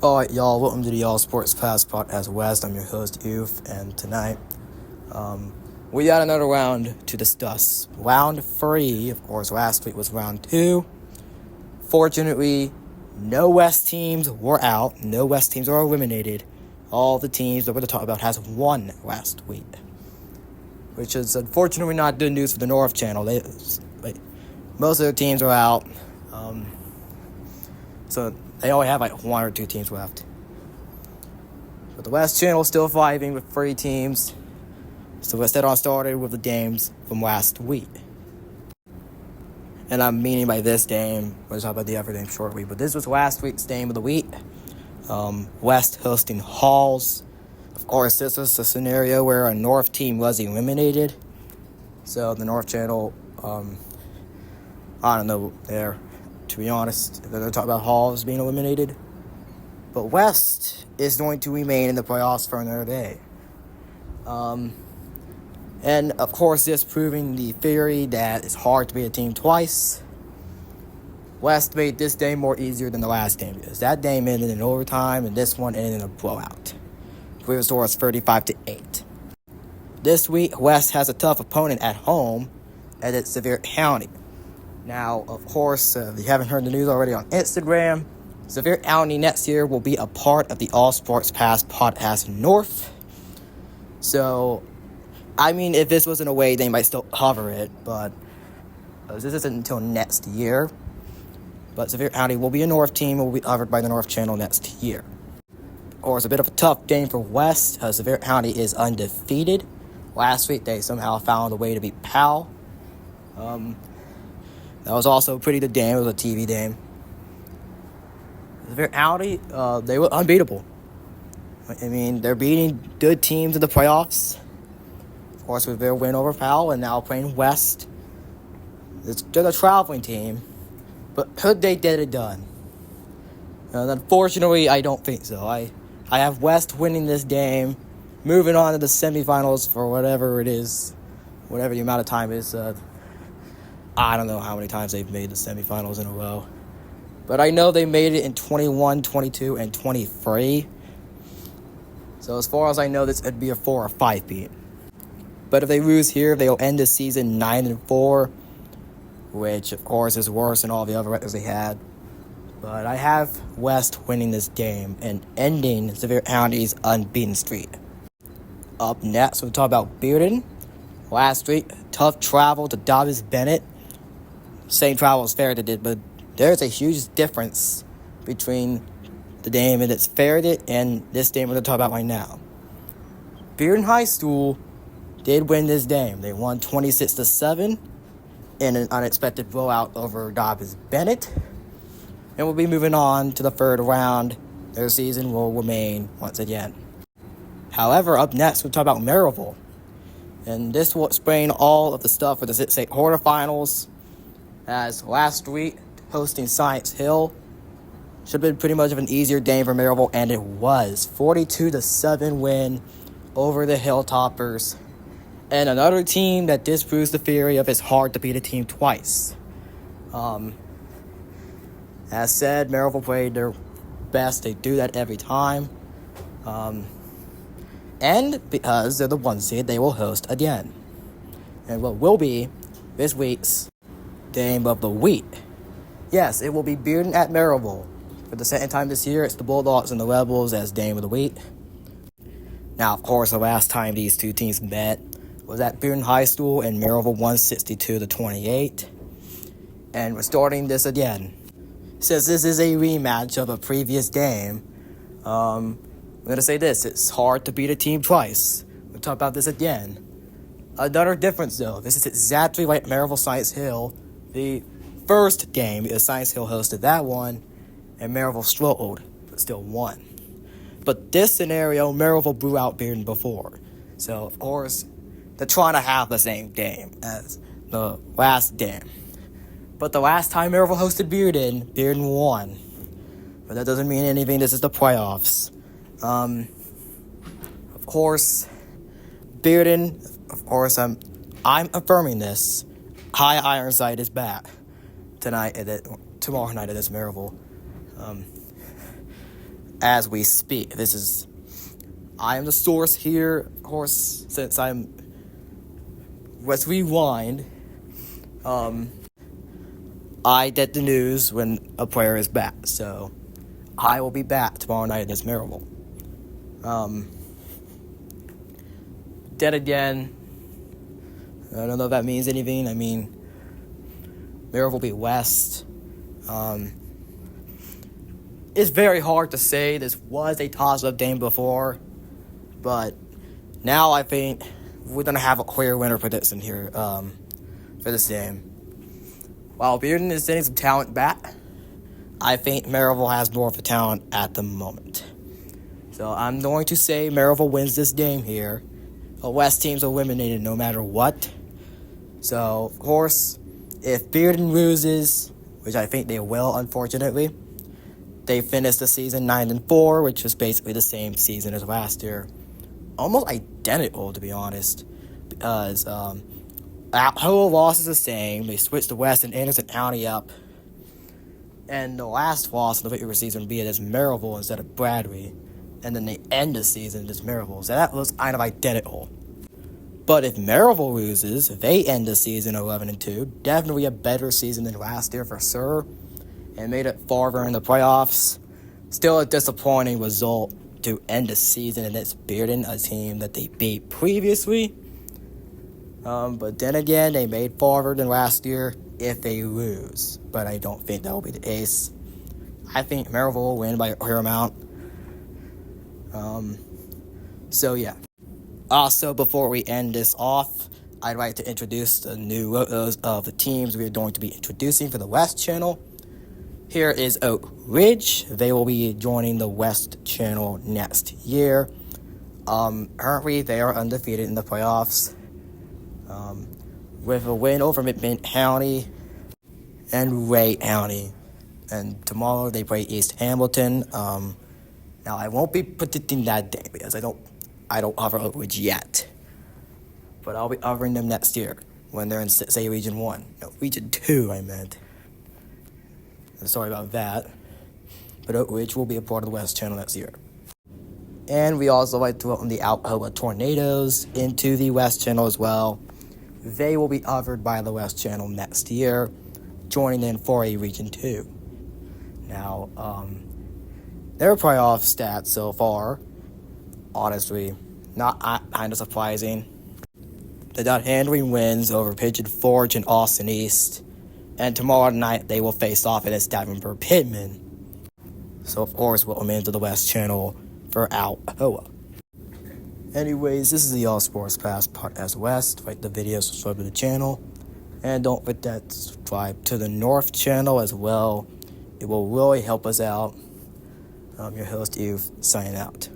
Alright, y'all, welcome to the All Sports Pass Podcast West. I'm your host, Youth, and tonight, we got another round to discuss. Round 3, of course, last week was round 2. Fortunately, no West teams were out, no West teams were eliminated. All the teams that we're going to talk about has won last week, which is unfortunately not good news for the North Channel. Most of their teams are out, so they only have like 1 or 2 teams left. But the West Channel is still fighting with 3 teams. So let's get on started with the games from last week. And I'm meaning by this game, we'll talk about the other game shortly. But this was last week's game of the week. West hosting Halls. Of course, this was a scenario where a North team was eliminated. So the North Channel, I don't know there, to be honest. They're going to talk about Halls being eliminated. But West is going to remain in the playoffs for another day. And, of course, this proving the theory that it's hard to beat a team twice. West made this game more easier than the last game because that game ended in overtime and this one ended in a blowout. The score was 35-8. This week, West has a tough opponent at home, and it's Sevier County. Now, of course, if you haven't heard the news already on Instagram, Sevier County next year will be a part of the All Sports Pass Podcast North. So, I mean, if this wasn't away, they might still cover it, but this isn't until next year. But Sevier County will be a North team, will be covered by the North Channel next year. Of course, a bit of a tough game for West. Sevier County is undefeated. Last week, they somehow found a way to beat Powell. That was also a pretty good game. It was a TV game. Sevier County, they were unbeatable. I mean, they're beating good teams in the playoffs. Of course, with their win over Powell and now playing West. They're a traveling team. But could they get it done? Unfortunately, I don't think so. I have West winning this game, moving on to the semifinals for whatever it is, whatever the amount of time is. I don't know how many times they've made the semifinals in a row. But I know they made it in 21, 22, and 23. So as far as I know, this would be a 4 or 5 beat. But if they lose here, they'll end the season 9-4, which of course is worse than all the other records they had. But I have West winning this game and ending Sevier County's unbeaten streak. Up next, we'll talk about Bearden. Last week, tough travel to Dobyns-Bennett. Same travel as Farragut did, but there's a huge difference between the game that's Farragut and this game we're going to talk about right now. Bearden High School did win this game. They won 26-7 in an unexpected blowout over Dobyns-Bennett. And we'll be moving on to the third round. Their season will remain once again. However, up next, we'll talk about Maryville. And this will explain all of the stuff for the Zip State quarterfinals. As last week, hosting Science Hill should have been pretty much of an easier game for Maryville, and it was. 42-7 win over the Hilltoppers. And another team that disproves the theory of it's hard to beat a team twice. As said, Maryville played their best. They do that every time. And because they're the 1 seed, they will host again. And what will be this week's game of the week. Yes, it will be Bearden at Maryville. For the second time this year, it's the Bulldogs and the Rebels as game of the week. Now, of course, the last time these two teams met was at Bearden High School, and Maryville won 62-28. And we're starting this again. Since this is a rematch of a previous game, I'm going to say this. It's hard to beat a team twice. We'll talk about this again. Another difference, though. This is exactly like Maryville Science Hill. The first game, because Science Hill hosted that one, and Maryville struggled, but still won. But this scenario, Maryville blew out Bearden before. So, of course, they're trying to have the same game as the last game. But the last time Maryville hosted Bearden won. But that doesn't mean anything. This is the playoffs. Of course, Bearden, I'm affirming this. High Ironside is back tomorrow night at this Maryville. as we speak. I am the source here, of course, since let's rewind. I get the news when a player is back, so I will be back tomorrow night against Maryville. Then again, I don't know if that means anything. I mean, Maryville beat West. It's very hard to say. This was a toss-up game before, but now I think we're going to have a clear winner prediction here for this game. While Bearden is getting some talent back, I think Maryville has more of a talent at the moment. So I'm going to say Maryville wins this game here. The West team's eliminated no matter what. So, of course, if Bearden loses, which I think they will, unfortunately, they finished the season 9-4, which was basically the same season as last year. Almost identical, to be honest, because Alcoa loss is the same. They switched the West and Anderson County up. And the last loss in the regular season would be against Maryville instead of Bradley. And then they end the season against Maryville. So that was kind of identical. But if Maryville loses, they end the season 11-2. Definitely a better season than last year for sure. And made it farther in the playoffs. Still a disappointing result to end the season against Bearden, a team that they beat previously. But then again, they made farther than last year if they lose. But I don't think that will be the case. I think Maryville will win by a clear amount. So yeah. Also, before we end this off, I'd like to introduce the new logos of the teams we are going to be introducing for the West Channel. Here is Oak Ridge. They will be joining the West Channel next year. Currently, they are undefeated in the playoffs. With a win over McMinn County and Ray County. And tomorrow they play East Hamilton. Now, I won't be predicting that day because I don't cover Oak Ridge yet. But I'll be covering them next year when they're in, say, Region 1. No, Region 2, I meant. Sorry about that. But Oak Ridge will be a part of the West Channel next year. And we also like to welcome the Alcoa Tornadoes into the West Channel as well. They will be covered by the West Channel next year, joining in for a Region 2. Now, their playoff stats so far, honestly, not kind of surprising. They got handling wins over Pigeon Forge and Austin East. And tomorrow night, they will face off against Davenport Pittman. So, of course, welcome into the West Channel for Alcoa. Anyways, this is the All Sports Pass Podcast West. Like the video, subscribe to the channel. And don't forget to subscribe to the North Channel as well. It will really help us out. Your host, Eve, signing out.